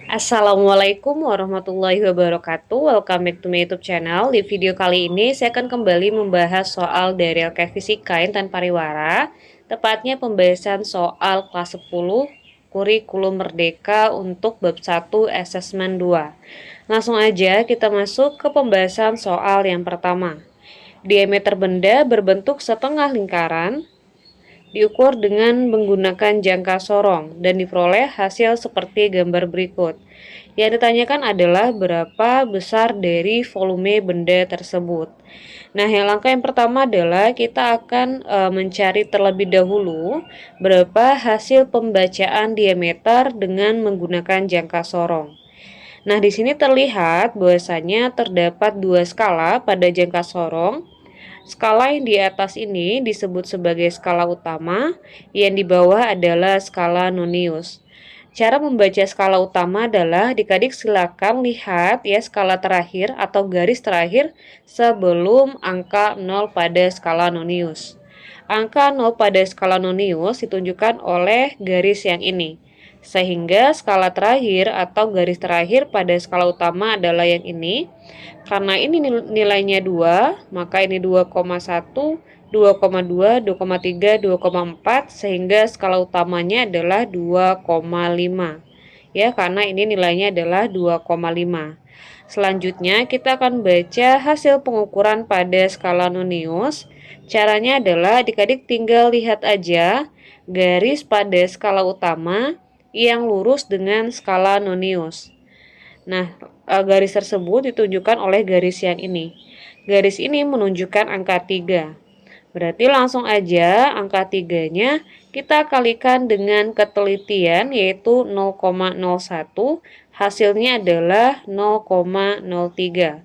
Assalamualaikum warahmatullahi wabarakatuh. Welcome back to my YouTube channel. Di video kali ini saya akan kembali membahas soal dari LK Fisika Intan Pariwara, tepatnya pembahasan soal kelas 10 Kurikulum Merdeka untuk bab 1 Asesmen 2. Langsung aja kita masuk ke pembahasan soal yang pertama. Diameter benda berbentuk setengah lingkaran diukur dengan menggunakan jangka sorong dan diperoleh hasil seperti gambar berikut. Yang ditanyakan adalah berapa besar dari volume benda tersebut. Nah, langkah yang pertama adalah kita akan mencari terlebih dahulu berapa hasil pembacaan diameter dengan menggunakan jangka sorong. Nah, di sini terlihat bahwasanya terdapat dua skala pada jangka sorong. Skala yang di atas ini disebut sebagai skala utama, yang di bawah adalah skala nonius. Cara membaca skala utama adalah adik-adik silakan lihat ya skala terakhir atau garis terakhir sebelum angka 0 pada skala nonius. Angka 0 pada skala nonius ditunjukkan oleh garis yang ini. Sehingga skala terakhir atau garis terakhir pada skala utama adalah yang ini. Karena ini nilainya 2, maka ini 2,1, 2,2, 2,3, 2,4 sehingga skala utamanya adalah 2,5. Ya, karena ini nilainya adalah 2,5. Selanjutnya kita akan baca hasil pengukuran pada skala nonius. Caranya adalah adik-adik tinggal lihat aja garis pada skala utama yang lurus dengan skala nonius. Nah, garis tersebut ditunjukkan oleh garis yang ini. Garis ini menunjukkan angka 3. Berarti langsung aja angka 3-nya kita kalikan dengan ketelitian yaitu 0,01. Hasilnya adalah 0,03.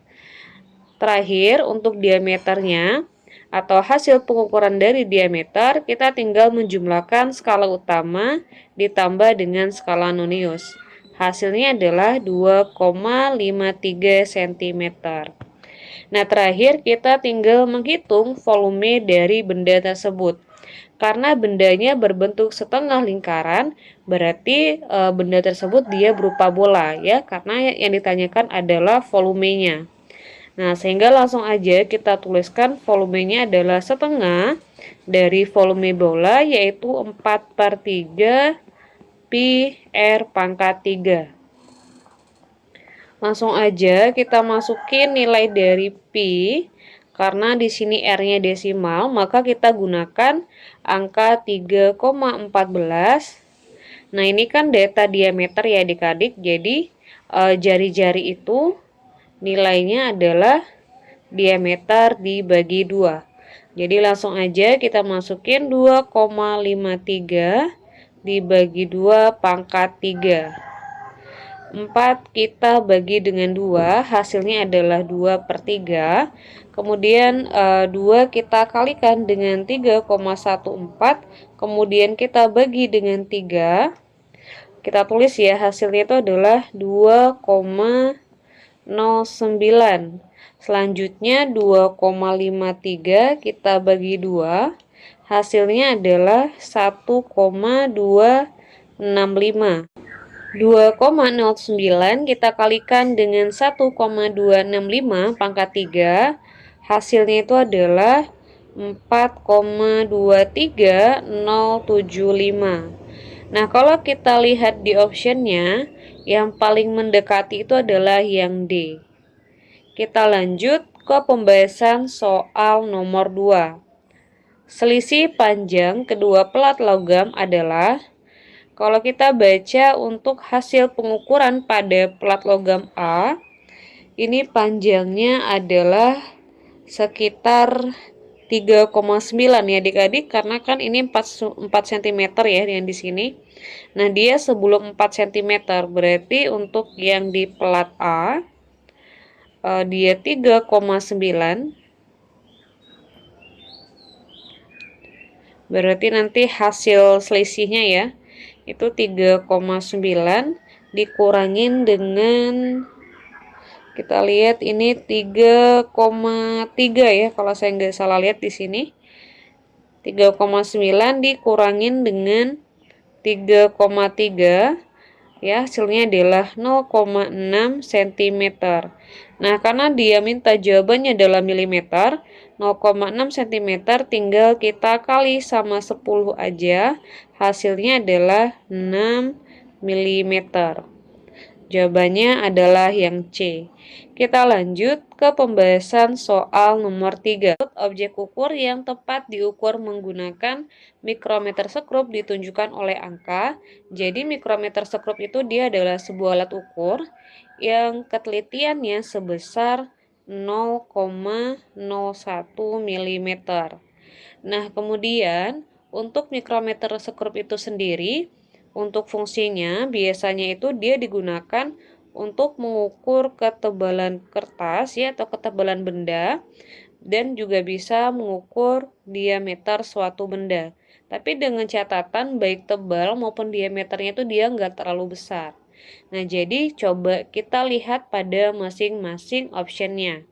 Terakhir untuk diameternya atau hasil pengukuran dari diameter, kita tinggal menjumlahkan skala utama ditambah dengan skala nonius. Hasilnya adalah 2,53 cm. Nah, terakhir kita tinggal menghitung volume dari benda tersebut. Karena bendanya berbentuk setengah lingkaran, berarti benda tersebut dia berupa bola ya, karena yang ditanyakan adalah volumenya. Nah, sehingga langsung aja kita tuliskan volumenya adalah setengah dari volume bola, yaitu 4/3 pi R pangkat 3. Langsung aja kita masukin nilai dari pi, karena di sini R-nya desimal, maka kita gunakan angka 3,14. Nah, ini kan data diameter ya adik-adik, jadi jari-jari itu nilainya adalah diameter dibagi 2. Jadi langsung aja kita masukin 2,53 dibagi 2 pangkat 3. 4 kita bagi dengan 2, hasilnya adalah 2/3. Kemudian 2 kita kalikan dengan 3,14, kemudian kita bagi dengan 3. Kita tulis ya, hasilnya itu adalah 2,09. Selanjutnya 2,53 kita bagi 2, hasilnya adalah 1,265. 2,09 kita kalikan dengan 1,265 pangkat 3, hasilnya itu adalah 4,23075. Nah, kalau kita lihat di optionnya, yang paling mendekati itu adalah yang D. Kita lanjut ke pembahasan soal nomor 2. Selisih panjang kedua pelat logam adalah, kalau kita baca untuk hasil pengukuran pada pelat logam A, ini panjangnya adalah sekitar 3,9 ya adik-adik, karena kan ini 4 cm ya yang di sini. Nah, dia sebelum 4 cm, berarti untuk yang di pelat A dia 3,9. Berarti nanti hasil selisihnya ya itu 3,9 dikurangin dengan, kita lihat ini 3,3 ya kalau saya nggak salah lihat di sini. 3,9 dikurangin dengan 3,3, ya, hasilnya adalah 0,6 cm. Nah, karena dia minta jawabannya dalam milimeter, 0,6 cm tinggal kita kali sama 10 aja, hasilnya adalah 6 mm. Jawabannya adalah yang C. Kita lanjut ke pembahasan soal nomor 3. Objek ukur yang tepat diukur menggunakan mikrometer sekrup ditunjukkan oleh angka. Jadi mikrometer sekrup itu dia adalah sebuah alat ukur yang ketelitiannya sebesar 0,01 mm. Nah, kemudian untuk mikrometer sekrup itu sendiri, untuk fungsinya biasanya itu dia digunakan untuk mengukur ketebalan kertas ya atau ketebalan benda dan juga bisa mengukur diameter suatu benda. Tapi dengan catatan baik tebal maupun diameternya itu dia nggak terlalu besar. Nah, jadi coba kita lihat pada masing-masing optionnya.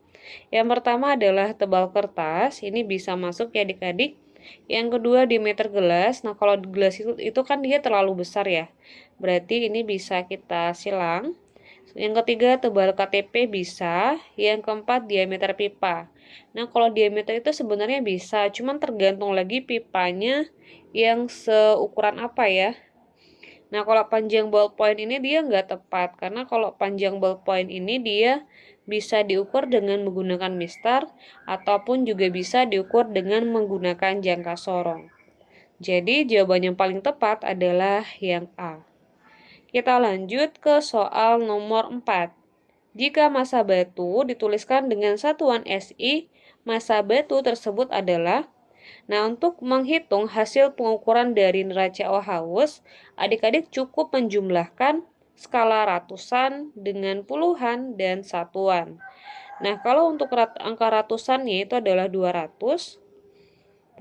Yang pertama adalah tebal kertas, ini bisa masuk ya adik-adik. Yang kedua diameter gelas, nah kalau gelas itu kan dia terlalu besar ya, berarti ini bisa kita silang. Yang ketiga tebal KTP bisa, yang keempat diameter pipa. Nah kalau diameter itu sebenarnya bisa, cuman tergantung lagi pipanya yang seukuran apa ya. Nah, kalau panjang ballpoint ini dia nggak tepat, karena kalau panjang ballpoint ini dia bisa diukur dengan menggunakan mistar, ataupun juga bisa diukur dengan menggunakan jangka sorong. Jadi, jawaban yang paling tepat adalah yang A. Kita lanjut ke soal nomor 4. Jika massa batu dituliskan dengan satuan SI, massa batu tersebut adalah. Nah, untuk menghitung hasil pengukuran dari neraca Ohaus, adik-adik cukup menjumlahkan skala ratusan dengan puluhan dan satuan. Nah, kalau untuk angka ratusannya itu adalah 200,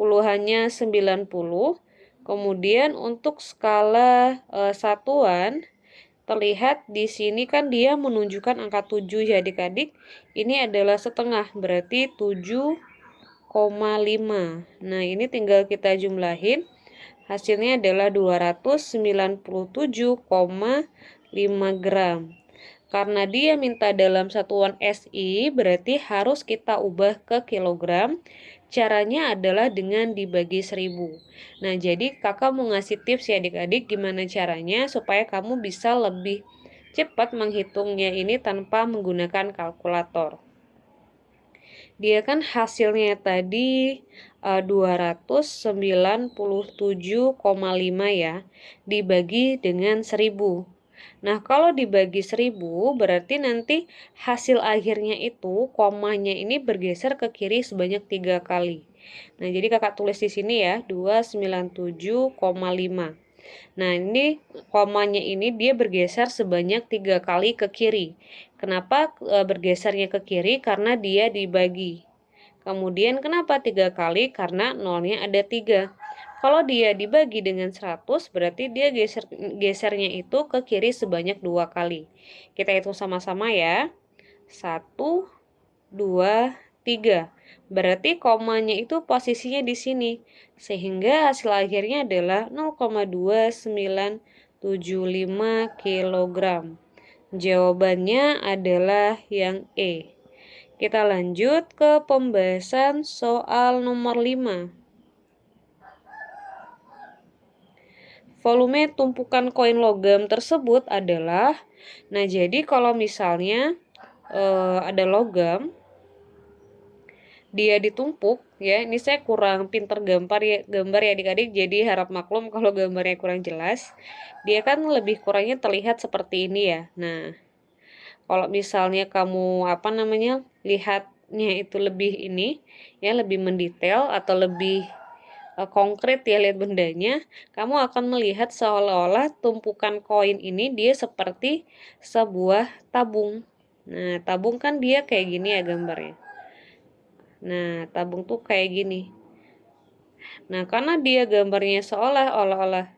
puluhannya 90, kemudian untuk skala satuan, terlihat di sini kan dia menunjukkan angka 7 ya adik-adik. Ini adalah setengah, berarti 7,5. Nah, ini tinggal kita jumlahin. Hasilnya adalah 297,5 gram. Karena dia minta dalam satuan SI, berarti harus kita ubah ke kilogram. Caranya adalah dengan dibagi 1000. Nah, jadi kakak mau ngasih tips ya adik-adik gimana caranya supaya kamu bisa lebih cepat menghitungnya ini tanpa menggunakan kalkulator. Dia kan hasilnya tadi 297,5 ya, dibagi dengan 1000. Nah, kalau dibagi 1000 berarti nanti hasil akhirnya itu komanya ini bergeser ke kiri sebanyak 3 kali. Nah, jadi kakak tulis di sini ya, 297,5. Nah, ini komanya ini dia bergeser sebanyak 3 kali ke kiri. Kenapa bergesernya ke kiri? Karena dia dibagi. Kemudian kenapa 3 kali? Karena nolnya ada 3. Kalau dia dibagi dengan 100, berarti dia gesernya itu ke kiri sebanyak 2 kali. Kita hitung sama-sama ya. 1, 2, 3. Berarti komanya itu posisinya di sini. Sehingga hasil akhirnya adalah 0,2975 kg. Jawabannya adalah yang E. Kita lanjut ke pembahasan soal nomor 5. Volume tumpukan koin logam tersebut adalah, nah jadi kalau misalnya ada logam, dia ditumpuk ya, ini saya kurang pinter gambar ya adik-adik, jadi harap maklum kalau gambarnya kurang jelas. Dia kan lebih kurangnya terlihat seperti ini ya. Nah, kalau misalnya kamu lihatnya itu lebih ini ya, lebih mendetail atau lebih konkret ya lihat bendanya, kamu akan melihat seolah-olah tumpukan koin ini dia seperti sebuah tabung. Nah, tabung kan dia kayak gini ya gambarnya. Nah, tabung tuh kayak gini. Nah, karena dia gambarnya seolah-olah,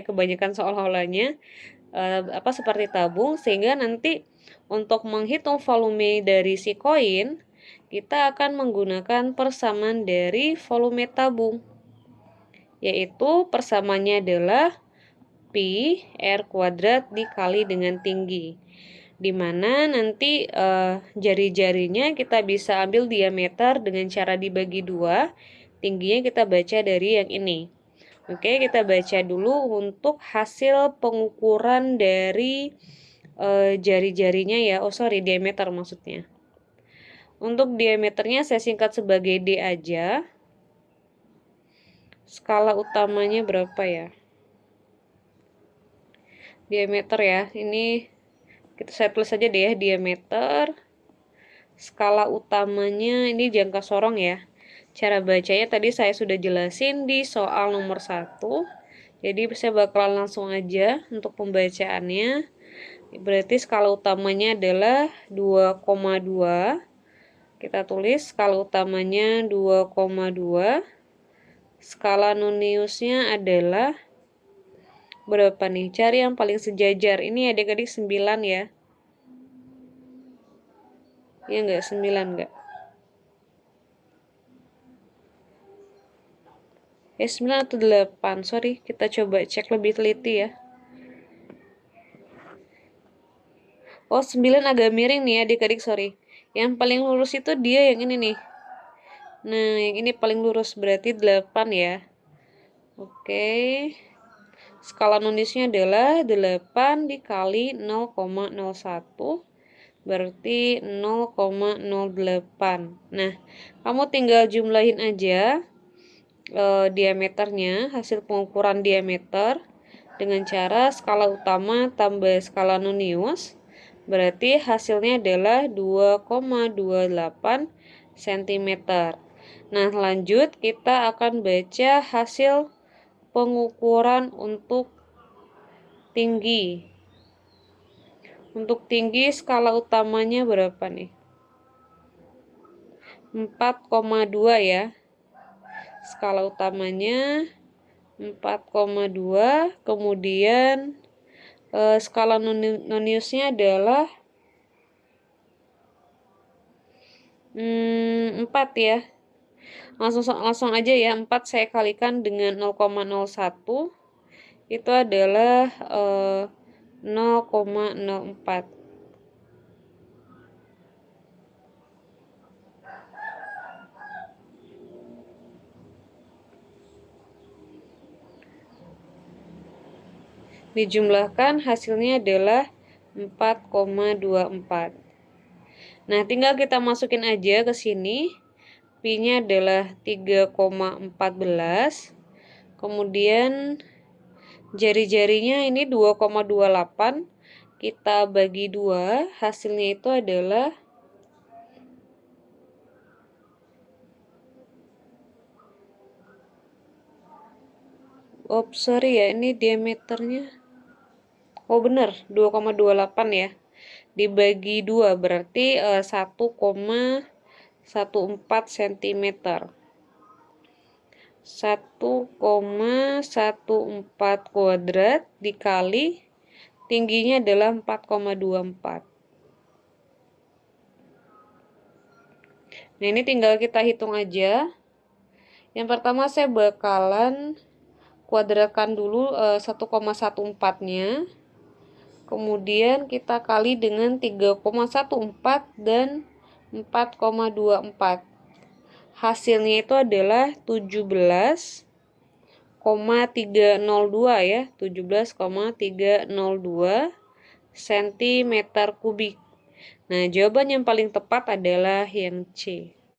kebanyakan seolah-olahnya seperti tabung, sehingga nanti untuk menghitung volume dari si koin, kita akan menggunakan persamaan dari volume tabung, yaitu persamaannya adalah pi R kuadrat dikali dengan tinggi. Dimana nanti jari-jarinya kita bisa ambil diameter dengan cara dibagi 2. Tingginya kita baca dari yang ini. Oke, kita baca dulu untuk hasil pengukuran dari jari-jarinya ya. Oh sorry, diameter maksudnya. Untuk diameternya saya singkat sebagai D aja. Skala utamanya berapa ya? Diameter ya, ini saya tulis saja deh ya, diameter. Skala utamanya ini jangka sorong ya. Cara bacanya tadi saya sudah jelasin di soal nomor 1. Jadi saya bakalan langsung aja untuk pembacaannya. Berarti skala utamanya adalah 2,2. Kita tulis skala utamanya 2,2. Skala noniusnya adalah berapa nih? Cari yang paling sejajar. Ini adik-adik 9 ya. Ya enggak, 9 enggak? 9 atau 8? Sorry, kita coba cek lebih teliti ya. Oh, 9 agak miring nih ya adik-adik, sorry. Yang paling lurus itu dia yang ini nih. Nah, yang ini paling lurus, berarti 8 ya. Oke. Skala noniusnya adalah 8 dikali 0,01. Berarti 0,08. Nah, kamu tinggal jumlahin aja diameternya, hasil pengukuran diameter dengan cara skala utama tambah skala nonius. Berarti hasilnya adalah 2,28 cm. Nah, lanjut kita akan baca hasil pengukuran untuk tinggi. Untuk tinggi skala utamanya berapa nih? 4,2 ya. Skala utamanya 4,2. Kemudian skala noniusnya adalah 4 ya. Langsung aja ya, 4 saya kalikan dengan 0,01. Itu adalah 0,04. Dijumlahkan hasilnya adalah 4,24. Nah, tinggal kita masukin aja ke sini. Pi-nya adalah 3,14. Kemudian jari-jarinya ini 2,28. Kita bagi 2, hasilnya itu adalah sorry ya, ini diameternya. Oh bener, 2,28 ya. Dibagi 2 berarti 1,14 cm. 1,14 kuadrat dikali tingginya adalah 4,24. Nah, ini tinggal kita hitung aja. Yang pertama saya bakalan kuadratkan dulu 1,14-nya. Kemudian kita kali dengan 3,14 dan 4,24. Hasilnya itu adalah 17,302 ya, 17,302 cm kubik. Nah, jawaban yang paling tepat adalah yang C.